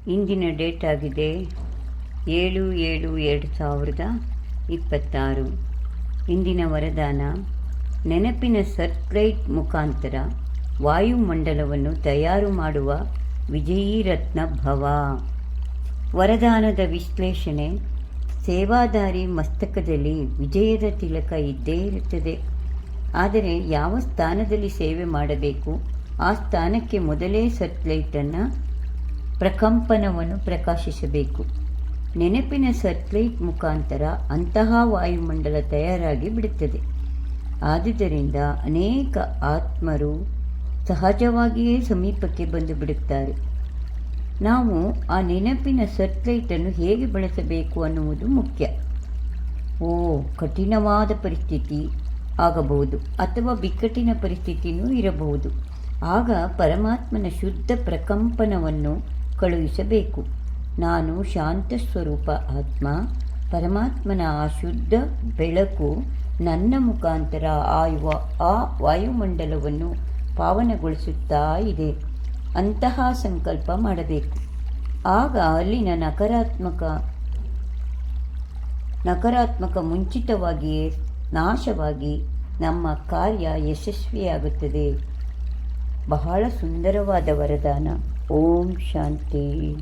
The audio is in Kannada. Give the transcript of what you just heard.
ಇಂದಿನ ಡೇಟ್ ಆಗಿದೆ 7/7/2026. ಇಂದಿನ ವರದಾನ: ನೆನಪಿನ ಸರ್ಕ್ಲೈಟ್ ಮುಖಾಂತರ ವಾಯುಮಂಡಲವನ್ನು ತಯಾರು ಮಾಡುವ ವಿಜಯೀ ರತ್ನ ಭವ. ವರದಾನದ ವಿಶ್ಲೇಷಣೆ: ಸೇವಾದಾರಿ ಮಸ್ತಕದಲ್ಲಿ ವಿಜಯದ ತಿಲಕ ಇದ್ದೇ ಇರುತ್ತದೆ. ಆದರೆ ಯಾವ ಸ್ಥಾನದಲ್ಲಿ ಸೇವೆ ಮಾಡಬೇಕು ಆ ಸ್ಥಾನಕ್ಕೆ ಮೊದಲೇ ಸರ್ಕ್ಲೈಟನ್ನು ಪ್ರಕಂಪನವನ್ನು ಪ್ರಕಾಶಿಸಬೇಕು. ನೆನಪಿನ ಸರ್ಕ್ಲೈಟ್ ಮುಖಾಂತರ ಅಂತಹ ವಾಯುಮಂಡಲ ತಯಾರಾಗಿ ಬಿಡುತ್ತದೆ. ಆದುದರಿಂದ ಅನೇಕ ಆತ್ಮರು ಸಹಜವಾಗಿಯೇ ಸಮೀಪಕ್ಕೆ ಬಂದು ಬಿಡುತ್ತಾರೆ. ನಾವು ಆ ನೆನಪಿನ ಸರ್ಕ್ಲೈಟನ್ನು ಹೇಗೆ ಬಳಸಬೇಕು ಅನ್ನುವುದು ಮುಖ್ಯ. ಕಠಿಣವಾದ ಪರಿಸ್ಥಿತಿ ಆಗಬಹುದು ಅಥವಾ ಬಿಕ್ಕಟ್ಟಿನ ಪರಿಸ್ಥಿತಿಯೂ ಇರಬಹುದು. ಆಗ ಪರಮಾತ್ಮನ ಶುದ್ಧ ಪ್ರಕಂಪನವನ್ನು ಕಳುಹಿಸಬೇಕು. ನಾನು ಶಾಂತ ಸ್ವರೂಪ ಆತ್ಮ. ಪರಮಾತ್ಮನ ಆ ಶುದ್ಧ ಬೆಳಕು ನನ್ನ ಮುಖಾಂತರ ಆ ವಾಯುಮಂಡಲವನ್ನು ಪಾವನಗೊಳಿಸುತ್ತಾ ಇದೆ. ಅಂತಹ ಸಂಕಲ್ಪ ಮಾಡಬೇಕು. ಆಗ ಅಲ್ಲಿನ ನಕಾರಾತ್ಮಕ ಮುಂಚಿತವಾಗಿಯೇ ನಾಶವಾಗಿ ನಮ್ಮ ಕಾರ್ಯ ಯಶಸ್ವಿಯಾಗುತ್ತದೆ. ಬಹಳ ಸುಂದರವಾದ ವರದಾನ. ಓಂ ಶಾಂತಿ.